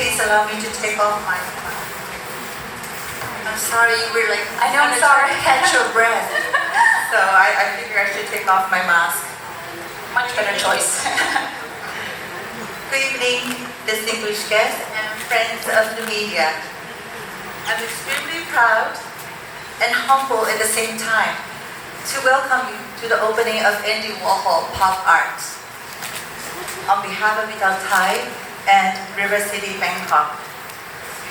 please allow me to take off my. I'm sorry, we're like. I know, I'm sorry. Catch your breath. So I figure I should take off my mask. Much better choice. Good evening, distinguished guests and friends of the media. I'm extremely proud and humble at the same time to welcome you to the opening of Andy Warhol Pop Art. On behalf of Vital Thai and River City, Bangkok,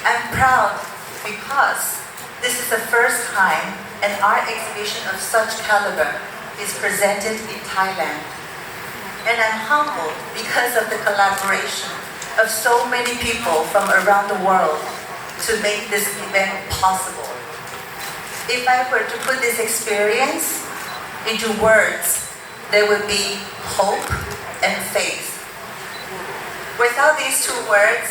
I'm proud because this is the first time an art exhibition of such caliber is presented in Thailand. And I'm humbled because of the collaboration of so many people from around the world to make this event possible. If I were to put this experience into words, there would be hope and faith. Without these two words,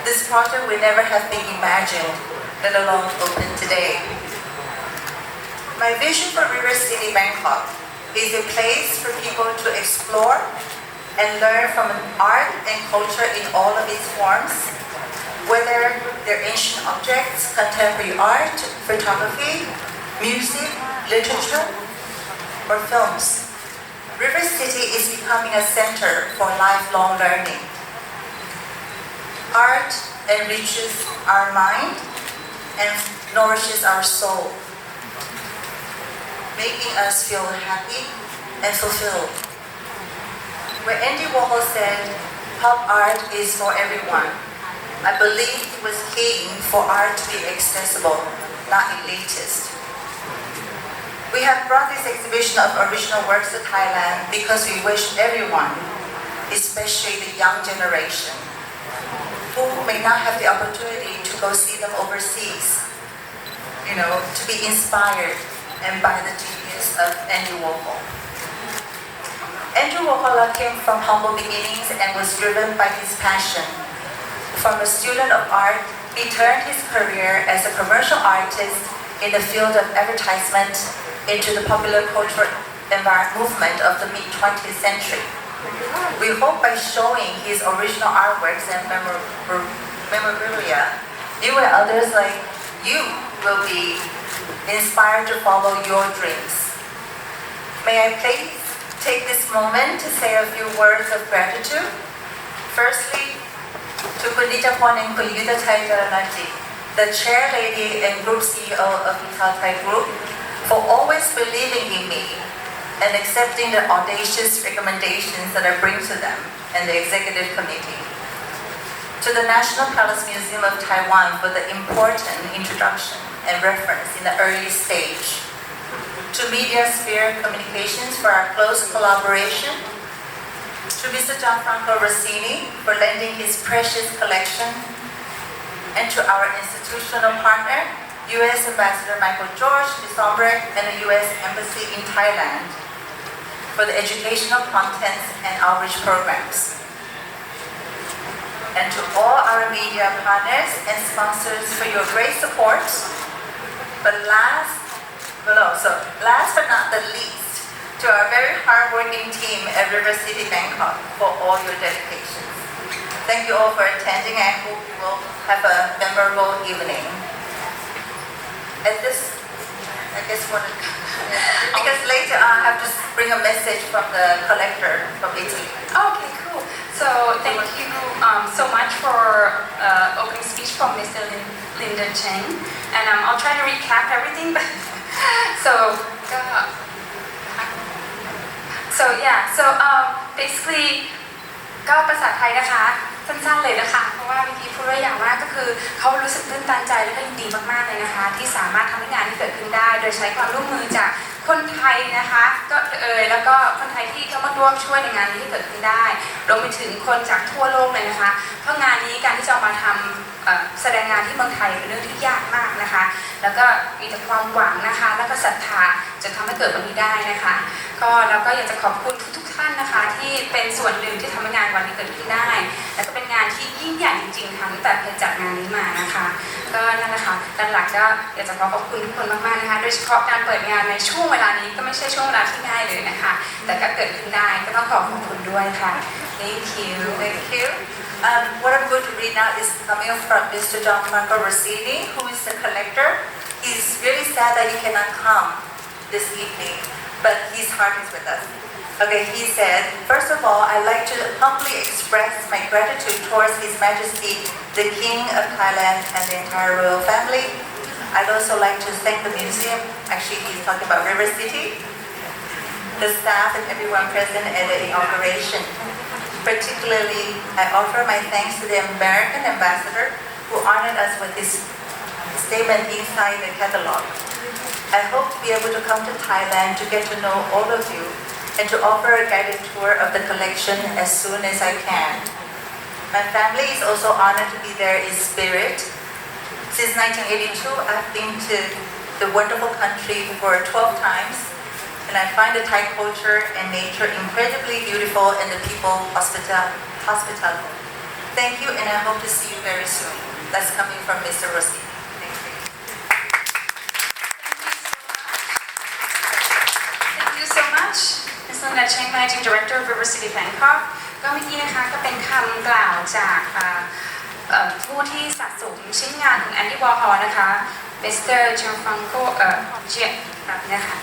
this project would never have been imagined, let alone open today. My vision for River City, Bangkok is a place for people to explore and learn from art and culture in all of its forms, whether they're ancient objects, contemporary art, photography, music, literature, or films. River City is becoming a center for lifelong learning. Art enriches our mind and nourishes our soul, making us feel happy and fulfilled. When Andy Warhol said, "Pop art is for everyone," I believe he was keen for art to be accessible, not elitist. We have brought this exhibition of original works to Thailand because we wish everyone, especially the young generation, who may not have the opportunity to go see them overseas, to be inspired and by the genius of Andy Warhol. Andy Warhol came from humble beginnings and was driven by his passion. From a student of art, he turned his career as a commercial artist in the field of advertisement into the popular cultural movement of the mid-20th century. We hope by showing his original artworks and memorabilia, you and others like you will be inspired to follow your dreams. May I please take this moment to say a few words of gratitude. Firstly, to Kun Nichapon and Kun Yudatai Garanati, the chair lady and group CEO of Vital Thai Group, for always believing in me and accepting the audacious recommendations that I bring to them and the executive committee. To the National Palace Museum of Taiwan for the important introduction and reference in the early stage. To Media Sphere Communications for our close collaboration. To Mr. Gianfranco Rossini for lending his precious collection. And to our institutional partner, U.S. Ambassador Michael George Sombrek and the U.S. Embassy in Thailand for the educational contents and outreach programs. And to all our media partners and sponsors for your great support. But last but not the least, to our very hardworking team at River City, Bangkok for all your dedications. Thank you all for attending. I hope you will have a memorable evening. At this, I guess because later on I have to bring a message from the collector from Italy. Okay, cool. So thank you so much for opening speech from Mr. Linda Cheng, and I'll try to recap everything. Basically ก็ภาษาไทยนะคะสั้นๆเลยนะคะเพราะว่าวิธีพูดไว้อย่างมากก็คือเขารู้สึกตื้นตันใจและก็ยินดีมากๆเลยนะคะที่สามารถทำให้งานที่เกิดขึ้นได้โดยใช้ความร่วมมือจากคนไทยนะคะแล้วก็คนไทยที่เข้ามาร่วมช่วยในงานนี้ที่เกิดขึ้นได้รวมไปถึงคนจากทั่วโลกเลยนะคะเพราะงานนี้การที่จะมาทำแสดงงานที่เมืองไทยเป็นเรื่องที่ยากมากนะคะแล้วก็มีแต่ความหวังนะคะแล้วก็ศรัทธาจะทำให้เกิดวันนี้ได้นะคะเราก็อยากจะขอบคุณทุกท่านนะคะที่เป็นส่วนหนึ่งที่ทำให้งานวันนี้เกิดขึ้นได้และก็เป็นงานที่ยิ่งใหญ่จริงๆค่ะตั้งแต่จัดงานนี้มานะคะ ก็นั่นแหละค่ะด้านหลักก็อยากจะขอขอบคุณทุกคนมากๆนะคะโดยเฉพาะการเปิดงานในช่วงเวลานี้ก็ไม่ใช่ช่วงเวลาที่ง่ายเลยนะคะแต่ก็เกิดขึ้นได้ก็ต้องขอบคุณด้วยค่ะ Thank you Thank you. What I'm going to read now is coming from Mr. Gianfranco Rossini, who is the collector. He's really sad that he cannot come this evening, but his heart is with us. Okay, he said, first of all, I'd like to humbly express my gratitude towards His Majesty, the King of Thailand and the entire royal family. I'd also like to thank the museum, actually he's talking about River City, the staff and everyone present at the inauguration. Particularly, I offer my thanks to the American ambassador who honored us with his statement inside the catalog. I hope to be able to come to Thailand to get to know all of you and to offer a guided tour of the collection as soon as I can. My family is also honored to be there in spirit. Since 1982, I've been to the wonderful country for 12 times, and I find the Thai culture and nature incredibly beautiful and the people hospitable. Thank you, and I hope to see you very soon. That's coming from Mr. Rossi. Thank you. Thank you so much Mr. นดาเชง Managing Director of River City Bangkok ก็เมื่อกี้นะคะก็เป็นคำกล่าวจากผู้ที่สะสมชิ้นงานของแอนดี้วอร์ฮอลนะคะ Mr. Gianfranco แบบนี้ค่ะ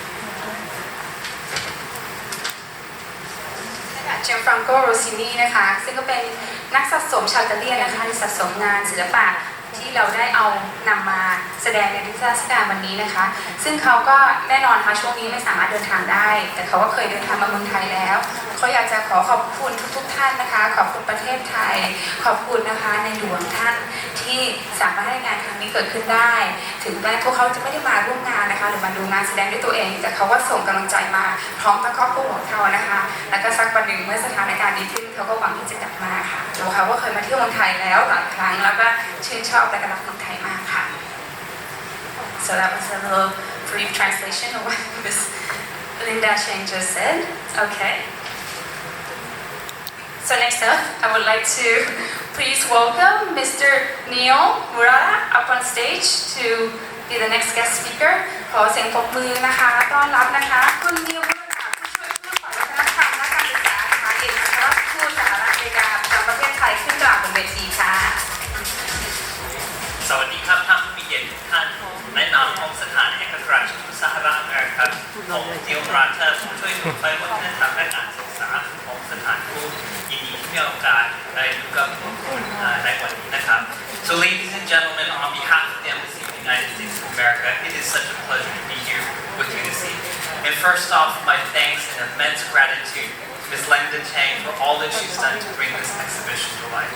Gianfranco Rossini นะคะซึ่งก็เป็นนักสะสมชาวอิตาเลียนนะคะที่สะสมงานศิลปะที่เราได้เอานำมาแสดงในนิทรรศการวันนี้นะคะซึ่งเขาก็แน่นอนค่ะช่วงนี้ไม่สามารถเดินทางได้แต่เขาก็เคยเดินทางมาเมืองไทยแล้วเขาอยากจะขอบคุณทุกท่านนะคะขอบคุณประเทศไทยขอบคุณนะคะในหลวงท่านที่สามารถให้งานครั้งนี้เกิดขึ้นได้ถึงแม้พวกเขาจะไม่ได้มาร่วมงานนะคะหรือมาดูงานแสดงด้วยตัวเองแต่เขาก็ส่งกำลังใจมาพร้อมทั้งครอบครัวของเขานะคะแล้วก็สักวันหนึ่งเมื่อสถานการณ์ดีขึ้นเขาก็หวังที่จะกลับมาค่ะแล้วเขาก็เคยมาเที่ยวเมืองไทยแล้วหลายครั้งแล้วก็ชื่นชอบและก็รักเมืองไทยมากค่ะ So that was a little brief translation of what Ms. Linda Cheng just said. Okay. So next up, I would like to please welcome Mr. Neil Murata up on stage to be the next guest speaker. ขอเสียงปรบมือนะคะต้อนรับนะคะคุณนิวมุรตะผู้ช่วยผู้สอนวัฒนธรรมและการศึกษานะคะเอกอัครราชทูตสหรัฐอเมริกาประจำประเทศไทยขึ้นกล่าวบนเวทีค่ะ สวัสดีครับท่านผู้มีเกียรติทุกท่านในนามของสถานเอกอัครราชทูตสหรัฐอเมริกาผมนิวมราเธอร์ผู้ช่วยผู้ช่วยวัฒนธรรมและการศึกษาของสถานทูตยินดีที่มีโอกาสได้อยู่กับทุกคนในวันนี้นะครับ So ladies and gentlemen, on behalf of the Embassy of the United States of America, it is such a pleasure to be here with you this evening. And first off, my thanks and immense gratitude to Ms. Linda Cheng for all that she's done to bring this exhibition to life.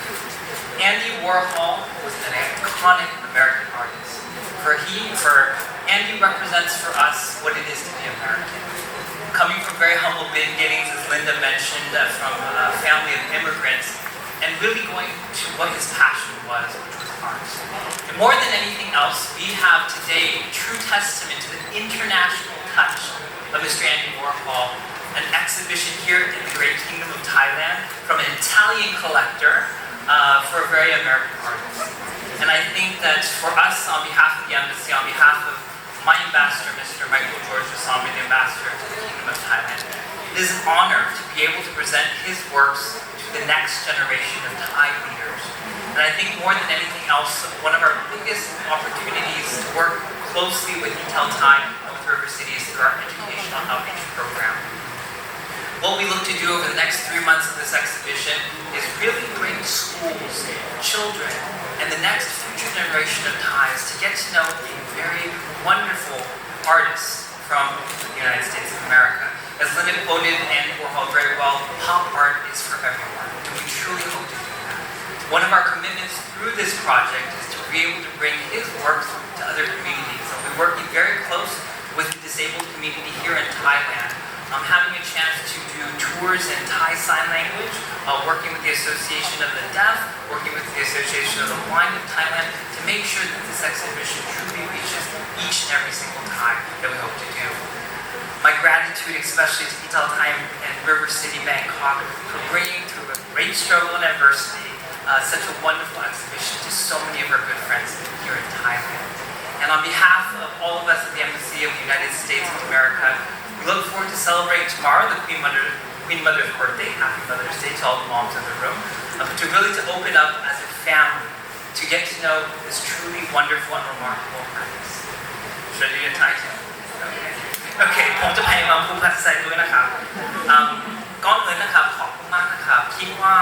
Andy Warhol was an iconic American artist. Andy represents for us what it is to be American. Coming from very humble beginnings, as Linda mentioned, from a family of immigrants, and really going to what his passion was, which was art. And more than anything else, we have today a true testament to the international touch of Mr. Andy Warhol, an exhibition here in the great kingdom of Thailand from an Italian collector for a very American artist. And I think that for us, on behalf of the embassy, on behalf of my ambassador, Mr. Michael George Rasami, the ambassador to the Kingdom of Thailand, it is an honor to be able to present his works to the next generation of Thai leaders. And I think more than anything else, one of our biggest opportunities to work closely with Intel Thai and with River City is through our educational outreach program. What we look to do over the next 3 months of this exhibition is really bring schools, children, and the next future generation of Thais to get to know a very wonderful artists from the United States of America. As Linda quoted Andy Warhol very well, pop art is for everyone, and we truly hope to do that. One of our commitments through this project is to be able to bring his works to other communities. So we're working very close with the disabled community here in Thailand. Having a chance to do tours in Thai Sign Language, working with the Association of the Deaf, working with the Association of the Blind of Thailand to make sure that this exhibition truly reaches each and every single Thai that we hope to do. My gratitude especially to Intel Thai and River City Bangkok for bringing through a great struggle and adversity such a wonderful exhibition to so many of our good friends here in Thailand. And on behalf of all of us at the Embassy of the United States of America, we look forward to celebrating tomorrow the Queen Mother's birthday. Happy Mother's Day to all the moms in the room. To open up as a family, to get to know this truly wonderful and remarkable artist. Should I do your title? Okay, ผมจะพยายามพูดภาษาไทยด้วยนะครับก่อนอื่นนะครับขอบคุณมากนะครับคิดว่า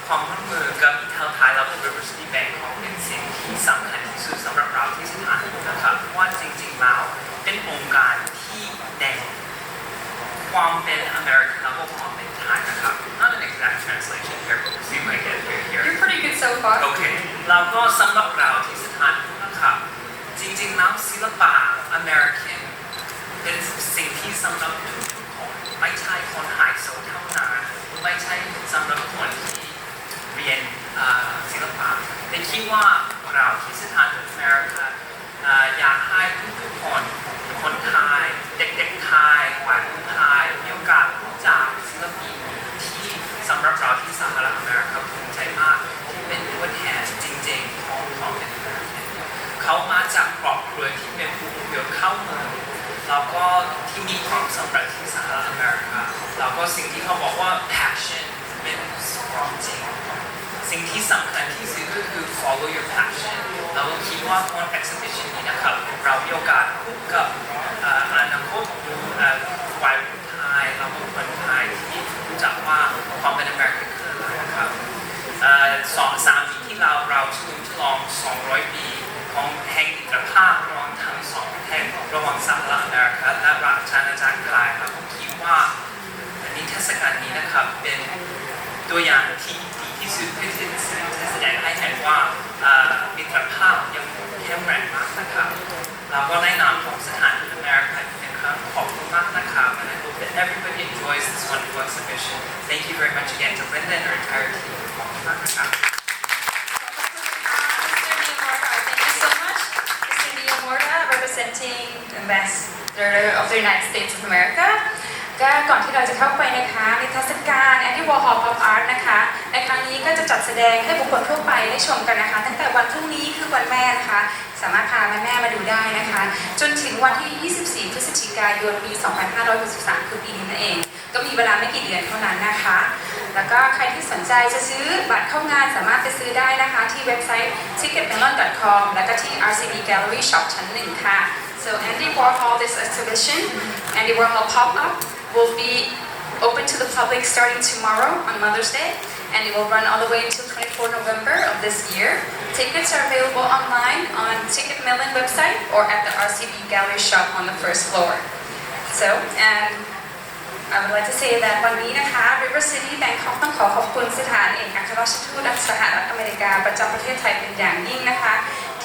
ความร่วมมือกับอิตาลีไทยและ University Bangkok เป็นสิ่งที่สำคัญที่สุดสำหรับเราที่สถานนะครับเพราะว่าจริงๆแล้วเป็นองค์การที่แน่ความเป็นอเมริกันและความเป็นไทยนะครับ Not an exact translation here, but we'll see if I get there here. You're pretty good so far. Okay. แล้วก็สำหรับเราที่สถานนะครับจริงๆแล้วศิลปะอเมริกันเป็นสิ่งที่สำหรับทุกคนไม่ใช่คนไฮโซเท่านั้นไม่ใช่สำหรับคนที่เรียนศิลปะแต่คิดว่าเราที่สถานอเมริกันอยากให้ทุกคนคนไทยเด็กๆไทยวัยรุ่นไทยมีโอกาสรู้จักศิลปินที่สำหรับเราที่สหรัฐอเมริกาภูมิใจมากที่เป็นตัวแทนจริงๆของความเป็นอเมริกันเขามาจากครอบครัวที่เป็นผู้อพยพเข้าเมืองแล้วก็ที่มีความสำเร็จที่สหรัฐอเมริกาแล้วก็สิ่งที่เขาบอกว่า passion เป็นความจริงสิ่งที่สำคัญที่สุดก็คือ follow your passion เราคิดว่าบน exhibition นี้นะครับเรามีโอกาสพบกับอนาคตวัยรุ่นไทยแล้วก็คนไทยที่รู้จักว่าความเป็นอเมริกันคืออะไรนะครับ2-3 ปีที่เราเฉลิมฉลอง200 ปีของแห่งอิสรภาพระหว่างทั้งสองประเทศระหว่างสหรัฐอเมริกาและราชอาณาจักรไทยครับผมคิดว่านิทรรศการนี้นะครับเป็นตัวอย่างที่ดีที่สุดเพื่อที่จะแสดงให้เห็นว่ามิตรภาพยังเข้มแข็งมากนะครับเราก็ในนามของสถานอเมริกาเป็นครั้งขอบคุณมากนะครับ and I hope that everybody enjoys this wonderful exhibition. Thank you very much again to Linda and her entire team. ขอบคุณมากนะครับ Representing Ambassador of the United States of America ก็ก่อนที่เราจะเข้าไปนะคะนิทรรศการ Andy Warhol Pop Art นะคะในครั้งนี้ก็จะจัดแสดงให้บุคคลทั่วไปได้ชมกันนะคะตั้งแต่วันพรุ่งนี้คือวันแม่นะคะสามารถพาแม่มาดูได้นะคะจนถึงวันที่ 24 พฤศจิกายน ปี 2563 คือปีนี้นั่นเองก็มีเวลาไม่กี่เดือนเท่านั้นนะคะแล้วก็ใครที่สนใจจะซื้อบัตรเข้างานสามารถไปซื้อได้นะคะที่เว็บไซต์ ticketmelon.com แล้วก็ที่ RCB Galleria Shop ชั้น 1 ค่ะ So Andy Warhol this exhibition Andy Warhol Pop-up will be open to the public starting tomorrow on Mother's Day and it will run all the way until 24 November of this year. Tickets are available online on Ticket Melon website or at the RCB Galleria Shop on the first floor. So and I would like to say that วันนี้นะคะ River City Bangkok ต้องขอบคุณสถานเอกอัครราชทูตสหรัฐอเมริกาประจำประเทศไทยเป็นอย่างยิ่งนะคะ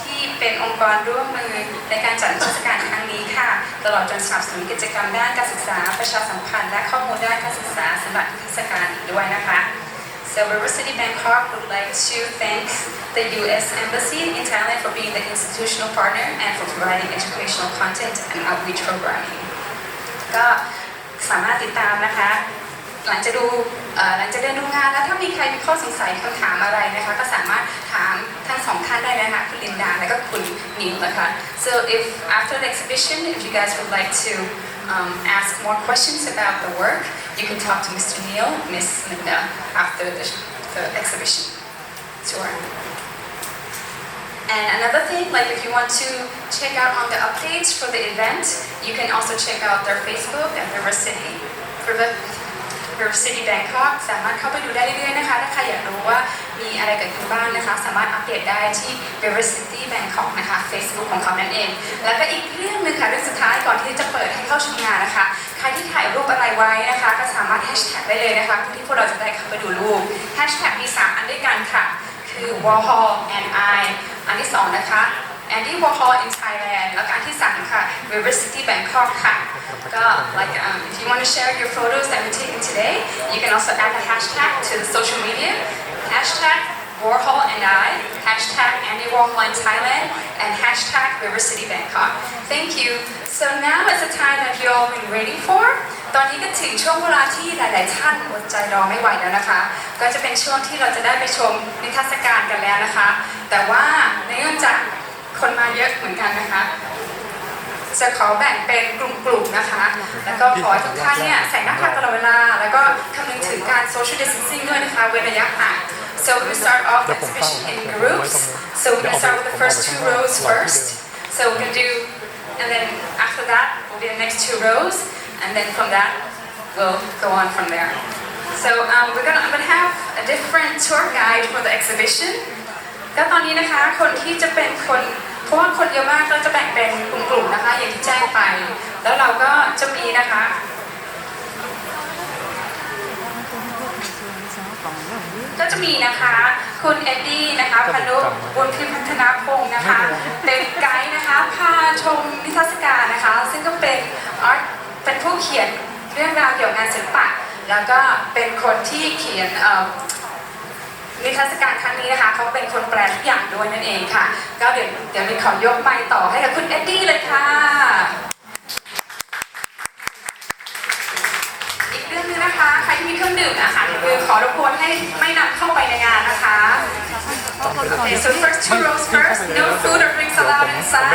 ที่เป็นองค์กรร่วมมือในการจัดนิทรรศการครั้งนี้ค่ะตลอดจนสนับสนุนกิจกรรมด้านการศึกษาประชาสัมพันธ์และข้อมูลด้านการศึกษาสำหรับนิทรรศการอีกด้วยนะคะ So River City Bangkok would like to thank the U.S. Embassy in Thailand for being the institutional partner and for providing educational content and outreach programming. ก็สามารถติดตามนะคะหลังจากเดินดูงานแล้วถ้ามีใครมีข้อสงสัยคำถามอะไรนะคะก็สามารถถามทั้งสองท่านได้นะคะคุณลินดาและก็คุณนิวนะคะ So if after the exhibition if you guys would like to ask more questions about the work you can talk to Mr. Neil Miss Linda after the exhibition. Sure. And another thing, like if you want to check out on the updates for the event, you can also check out their Facebook at River City Bangkok สามารถเข้าไปดูได้เรื่อยๆนะคะถ้าใครอยากรู้ว่ามีอะไรเกิดขึ้นบ้างนะคะสามารถอัปเดตได้ที่ River City Bangkok นะคะ Facebook ของเขานั่นเองแล้วก็อีกเรื่องนึงค่ะเรื่องสุดท้ายก่อนที่จะเปิดให้เข้าชมงานนะคะใครที่ถ่ายรูปอะไรไว้นะคะก็สามารถแฮชแท็กได้เลยนะคะเพื่อที่พวกเราจะได้เข้าไปดูรูปแฮชแท็กมี3 อันด้วยกันค่ะคือ Warhol and I อันที่2นะคะ Andy Warhol in Thailand แล้วก็อันที่3ค่ะ River City Bangkok ค่ะก็ like if you want to share your photos that we've taken today you can also add the hashtag to the social media hashtag Warhol and I hashtag Andy Warhol in Thailand and hashtag River City Bangkok. Thank you. So now is the time that you all been waiting for ตอนนี้ก็ถึงช่วงเวลาที่หลายๆท่านอดใจรอไม่ไหวแล้วนะคะ ก็จะเป็นช่วงที่เราจะได้ไปชมนิทรรศการกันแล้วนะคะ แต่ว่าเนื่องจากคนมาเยอะเหมือนกันนะคะจะขอแบ่งเป็นกลุ่มๆนะคะ แล้วก็ขอให้ทุกท่านเนี่ยใส่หน้ากากตลอดเวลา แล้วก็คำนึงถึงการ social distancing ด้วยนะคะเว้นระยะห่าง So we start off the exhibition in groups. So we're gonna start with the first 2 rows first. So we're gonna do, and then after that will be the next 2 rows, and then from that we'll go on from there. So I'm gonna have a different tour guide for the exhibition. ก็ตอนนี้นะคะคนที่จะเป็นคนเพราะว่าคนเยอะมากก็จะแบ่งเป็นกลุ่มๆนะคะอย่างที่แจ้งไปแล้วเราก็จะมีนะคะคุณเอ็ดดี้นะคะพนุบุญพิพัฒนาพงศ์นะคะเป็นไกด์นะคะพาชมนิทรรศการนะคะซึ่งก็เป็นผู้เขียนเรื่องราวเกี่ยวกับงานศิลปะแล้วก็เป็นคนที่เขียนนิทรรศการครั้งนี้นะคะเขาเป็นคนแปลทุกอย่างด้วยนั่นเองค่ะก็เดี๋ยวมีขอยกไมค์ต่อให้กับคุณเอ็ดดี้เลยค่ะอีกเรื่องนึงนะคะใครที่มีเครื่องดื่มอาหารคือขอรบกวนให้ไม่นำเข้าไปในงานนะคะ Okay, so first 2 rows first, no food or drinks allowed inside.